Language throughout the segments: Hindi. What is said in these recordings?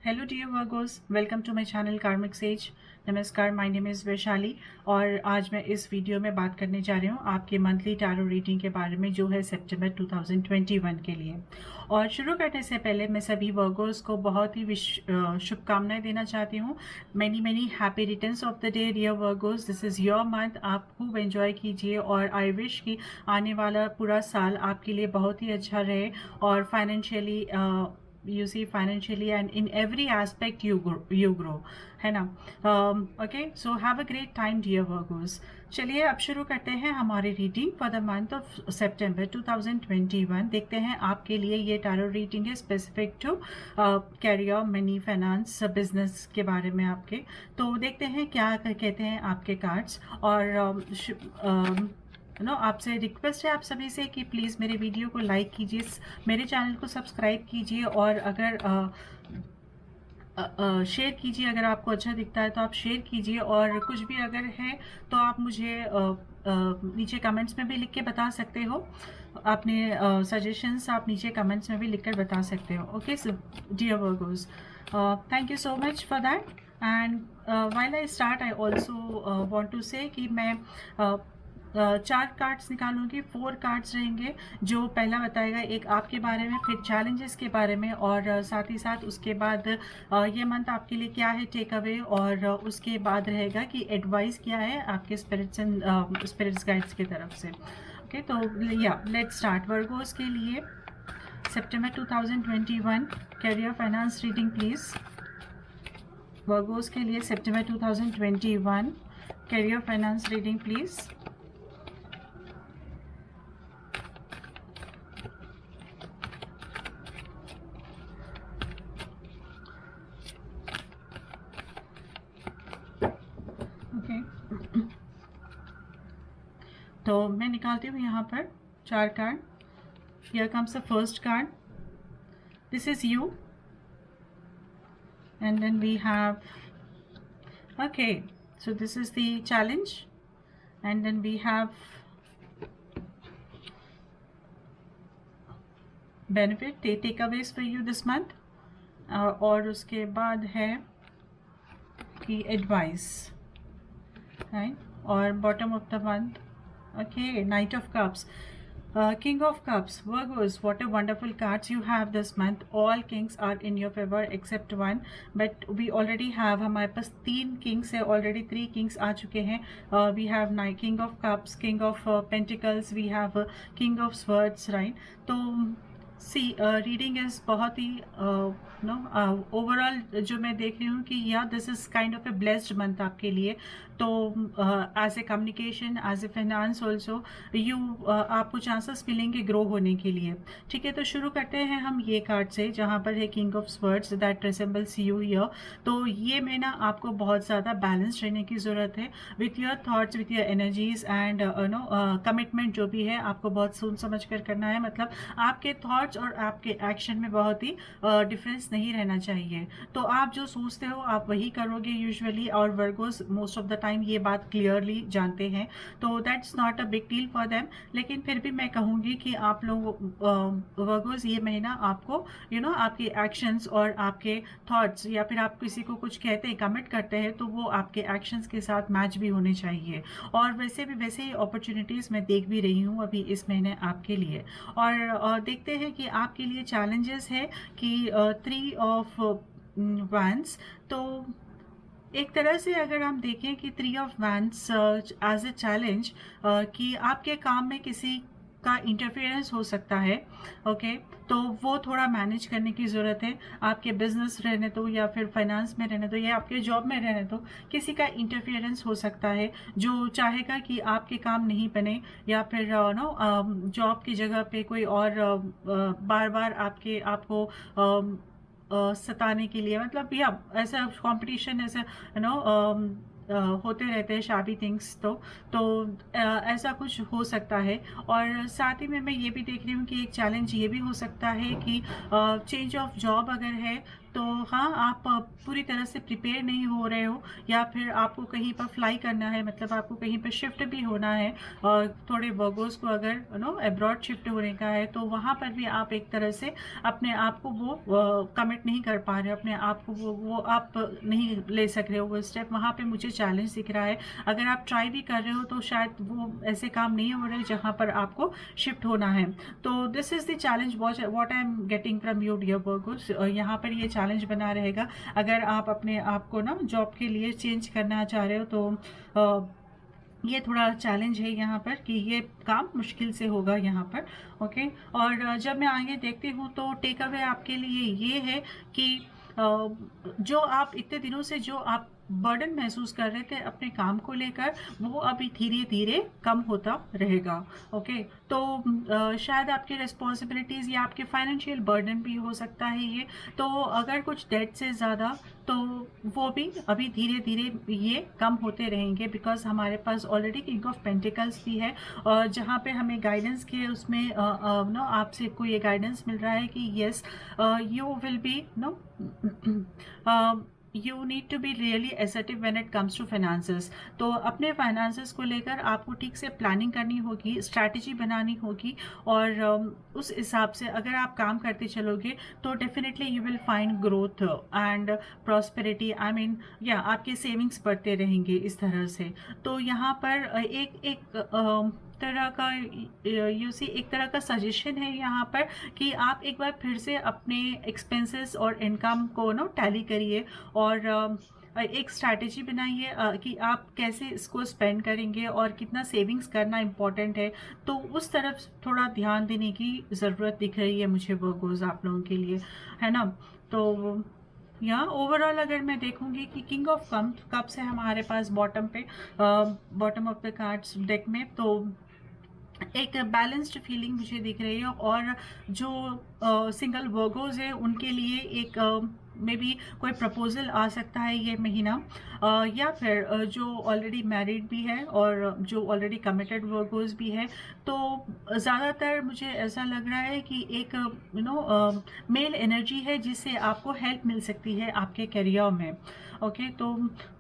Hello dear Virgos, welcome to my channel karmic sage. नमस्कार, माय नेम इज़ वैशाली और आज मैं इस वीडियो में बात करने जा रही हूँ आपके मंथली टैरो रीडिंग के बारे में जो है सितंबर 2021 के लिए। और शुरू करने से पहले मैं सभी वर्गोस को बहुत ही शुभकामनाएं देना चाहती हूँ। Many happy returns of the day dear Virgos. This is your month, आप खूब एंजॉय कीजिए और आई विश कि आने वाला पूरा साल आपके लिए बहुत ही अच्छा रहे और financially you see financially and in every aspect you grow, है ना। Okay, so have a great time dear Virgos. चलिए अब शुरू करते हैं हमारी reading for the month of September 2021। देखते हैं आपके लिए ये टैरो रीडिंग है specific to career, money, finance, business के बारे में आपके। तो देखते हैं क्या कहते हैं आपके कार्ड्स। और आपसे रिक्वेस्ट है आप सभी से कि प्लीज़ मेरे वीडियो को लाइक कीजिए, मेरे चैनल को सब्सक्राइब कीजिए और अगर शेयर कीजिए। अगर आपको अच्छा दिखता है तो आप शेयर कीजिए और कुछ भी अगर है तो आप मुझे नीचे कमेंट्स में भी लिख के बता सकते हो। अपने सजेशंस आप नीचे कमेंट्स में भी लिख कर बता सकते हो। Okay so dear Virgos, thank you so much for that. And while I start I also want to say कि मैं चार कार्ड्स निकालूंगी, 4 कार्ड्स रहेंगे। जो पहला बताएगा एक आपके बारे में, फिर चैलेंजेस के बारे में और साथ ही साथ उसके बाद ये मंथ आपके लिए क्या है टेक अवे, और उसके बाद रहेगा कि एडवाइस क्या है आपके स्पिरिट्स गाइड्स की तरफ से। ओके, तो या लेट्स स्टार्ट। वर्गोस के लिए सितंबर 2021 career finance reading please. Virgos के लिए सितंबर 2021 कैरियर फाइनेंस रीडिंग प्लीज। तो मैं निकालती हूँ यहाँ पर 4 card. Here comes the first card. This is you. And then we have, okay, so this is the challenge. And then we have benefit, takeaways for you this month. और उसके बाद है कि advice, right? और bottom of the month, okay, Knight of Cups. King of Cups, Virgos, what a wonderful cards you have this month. All kings are in your favor except one, but we already have, हमारे पास 3 kings है already, 3 kings आ चुके हैं। We have King of Cups, King of Pentacles, we have King of Swords, right? तो सी रीडिंग इज़ बहुत ही ओवरऑल जो मैं देख रही हूँ कि या this is kind of a blessed month आपके लिए। तो as a communication, as a finance also you आपको चांसेस मिलेंगे ग्रो होने के लिए। ठीक है, तो शुरू करते हैं हम ये कार्ड से जहाँ पर है king of swords that resembles you here. तो ये में ना आपको बहुत ज़्यादा बैलेंस रहने की ज़रूरत है with your thoughts, with your energies and commitment जो भी है आपको बहुत सोच समझ कर करना है। मतलब आपके थॉट्स और आपके एक्शन में बहुत ही डिफरेंस नहीं रहना चाहिए। तो आप जो सोचते हो आप वही करोगे यूजुअली, और Virgo's most of the time ये बात क्लियरली जानते हैं, तो that's not a big deal for them. लेकिन फिर भी मैं कहूँगी कि आप लोग वर्गोस ये महीना आपको आपके एक्शंस और आपके थॉट्स, या फिर आप किसी को कुछ कहते हैं, कमिट करते हैं, तो वो आपके एक्शंस के साथ मैच भी होने चाहिए। और वैसे ही अपॉर्चुनिटीज़ मैं देख भी रही हूँ अभी इस महीने आपके लिए। और देखते हैं कि आपके लिए चैलेंजेस है कि 3 ऑफ वैंस। तो एक तरह से अगर हम देखें कि 3 of wands as a challenge कि आपके काम में किसी का इंटरफेरेंस हो सकता है। ओके, तो वो थोड़ा मैनेज करने की ज़रूरत है। आपके बिजनेस रहने दो या फिर फाइनेंस में रहने दो या आपके जॉब में रहने दो, किसी का इंटरफेरेंस हो सकता है जो चाहेगा कि आपके काम नहीं बने, या फिर जॉब की जगह पे कोई और बार बार आपको सताने के लिए, मतलब या ऐसा कंपटीशन, ऐसा होते रहते हैं शाबी थिंग्स, तो ऐसा कुछ हो सकता है। और साथ ही में मैं ये भी देख रही हूँ कि एक चैलेंज ये भी हो सकता है कि चेंज ऑफ जॉब अगर है तो हाँ, आप पूरी तरह से प्रिपेयर नहीं हो रहे हो, या फिर आपको कहीं पर फ्लाई करना है, मतलब आपको कहीं पर शिफ्ट भी होना है। और थोड़े वर्गोस को अगर अब्रॉड शिफ्ट होने का है तो वहाँ पर भी आप एक तरह से अपने आप को वो कमिट नहीं कर पा रहे हो, अपने आप को वो आप नहीं ले सक रहे हो वो स्टेप। वहाँ पे मुझे चैलेंज दिख रहा है। अगर आप ट्राई भी कर रहे हो तो शायद वो ऐसे काम नहीं हो रहे जहाँ पर आपको शिफ्ट होना है। तो this is the challenge what I am getting from you dear Virgos. यहाँ पर ये चैलेंज बना रहेगा। अगर आप अपने आप को ना जॉब के लिए चेंज करना चाह रहे हो तो ये थोड़ा चैलेंज है यहाँ पर कि ये काम मुश्किल से होगा यहाँ पर। ओके, और जब मैं आगे देखती हूँ तो टेक अवे आपके लिए ये है कि जो आप इतने दिनों से जो आप बर्डन महसूस कर रहे थे अपने काम को लेकर, वो अभी धीरे धीरे कम होता रहेगा। ओके, तो शायद आपकी रिस्पॉन्सिबिलिटीज़ या आपके फाइनेंशियल बर्डन भी हो सकता है ये। तो अगर कुछ डेट से ज़्यादा, तो वो भी अभी धीरे धीरे ये कम होते रहेंगे, बिकॉज हमारे पास ऑलरेडी किंग ऑफ पेंटिकल्स भी है, और जहाँ पे हमें गाइडेंस के उसमें नो आपसे कोई ये गाइडेंस मिल रहा है कि yes you will be no you need to be really assertive when it comes to finances. तो अपने फाइनेंसेस को लेकर आपको ठीक से प्लानिंग करनी होगी, स्ट्रैटेजी बनानी होगी, और उस हिसाब से अगर आप काम करते चलोगे तो definitely you will find growth and prosperity. I mean या आपके सेविंग्स बढ़ते रहेंगे इस तरह से। तो यहाँ पर एक तरह का एक तरह का सजेशन है यहाँ पर कि आप एक बार फिर से अपने एक्सपेंसेस और इनकम को टैली करिए, और एक स्ट्रैटेजी बनाइए कि आप कैसे इसको स्पेंड करेंगे और कितना सेविंग्स करना इम्पॉर्टेंट है। तो उस तरफ थोड़ा ध्यान देने की ज़रूरत दिख रही है मुझे वर्गोस आप लोगों के लिए, है ना। तो यहाँ ओवरऑल अगर मैं देखूंगी कि किंग ऑफ कप्स है हमारे पास बॉटम पे, bottom of the cards deck में, तो एक बैलेंस्ड फीलिंग मुझे दिख रही है। और जो सिंगल वर्गोज है उनके लिए एक मे बी कोई प्रपोजल आ सकता है ये महीना, या फिर जो ऑलरेडी मैरिड भी है और जो ऑलरेडी कमिटेड वर्गोज भी है। तो ज़्यादातर मुझे ऐसा लग रहा है कि एक मेल एनर्जी है जिससे आपको हेल्प मिल सकती है आपके करियर में। ओके, तो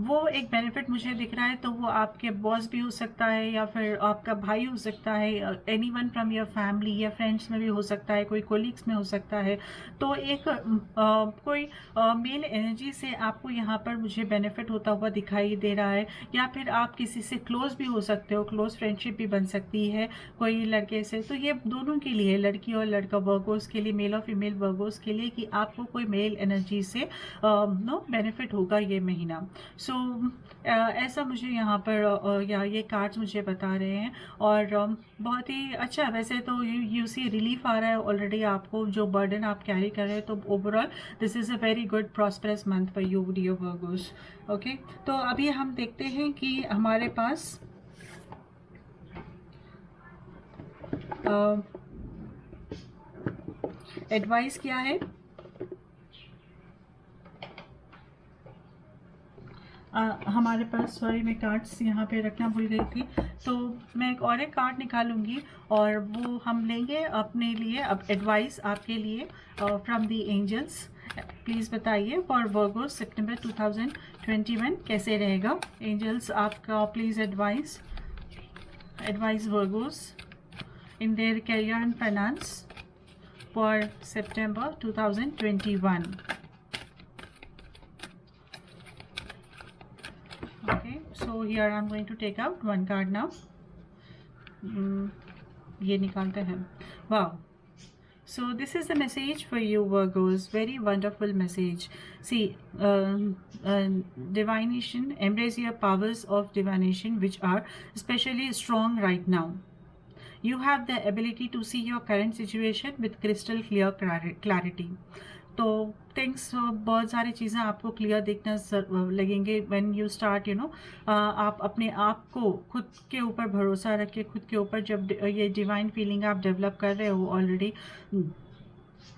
वो एक बेनिफिट मुझे दिख रहा है। तो वो आपके बॉस भी हो सकता है, या फिर आपका भाई हो सकता है, एनीवन फ्रॉम योर फैमिली, या फ्रेंड्स में भी हो सकता है, कोई कोलीग्स में हो सकता है। तो एक कोई मेल एनर्जी से आपको यहाँ पर मुझे बेनिफिट होता हुआ दिखाई दे रहा है। या फिर आप किसी से क्लोज भी हो सकते हो, क्लोज फ्रेंडशिप भी बन सकती है कोई लड़के से। तो ये दोनों के लिए, लड़की और लड़का वर्गोस के लिए, मेल और फीमेल वर्गोस के लिए, कि आपको कोई मेल एनर्जी से बेनिफिट होगा ये महीना। सो ऐसा मुझे यहाँ पर या ये कार्ड्स मुझे बता रहे हैं। और बहुत ही अच्छा, वैसे तो यू सी रिलीफ आ रहा है ऑलरेडी आपको, जो बर्डन आप कैरी कर रहे हैं। तो overall this is a very good prosperous month for you dear Virgos. Okay, तो अभी हम देखते हैं कि हमारे पास एडवाइस क्या है। हमारे पास, सॉरी मैं कार्ड्स यहाँ पे रखना भूल गई थी, तो मैं एक कार्ड निकालूंगी और वो हम लेंगे अपने लिए। अब एडवाइस आपके लिए फ्रॉम द एंजल्स, प्लीज़ बताइए फॉर वर्गोस सितंबर 2021 कैसे रहेगा। एंजल्स आपका please advice Virgo's in their career and finance for September 2021। Okay, so here I'm going to take out one card now. ये निकालते हैं। Wow. So this is the message for you Virgos, very wonderful message. See, divination, embrace your powers of divination which are especially strong right now. You have the ability to see your current situation with crystal clear clarity. तो थिंग्स, बहुत सारी चीज़ें आपको क्लियर दिखना लगेंगे व्हेन यू स्टार्ट आप अपने आप को खुद के ऊपर भरोसा रख के, खुद के ऊपर जब ये डिवाइन फीलिंग आप डेवलप कर रहे हो ऑलरेडी,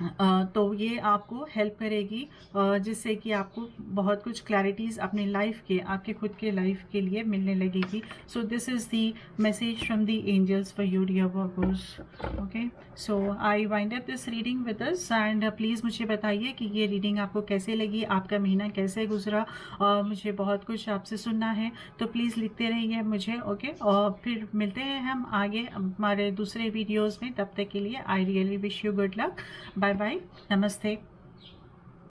तो ये आपको हेल्प करेगी, जिससे कि आपको बहुत कुछ क्लैरिटीज़ अपने लाइफ के, आपके खुद के लाइफ के लिए मिलने लगेगी. So this is the message from the angels for you dear workers. Okay, so I wind up this reading with us and please मुझे बताइए कि ये रीडिंग आपको कैसे लगी, आपका महीना कैसे गुजरा. मुझे बहुत कुछ आपसे सुनना है, तो प्लीज़ लिखते रहिए मुझे. ओके, और फिर मिलते हैं हम आगे हमारे दूसरे वीडियोज़ में. तब तक के लिए I really wish you good luck. Bye bye, नमस्ते.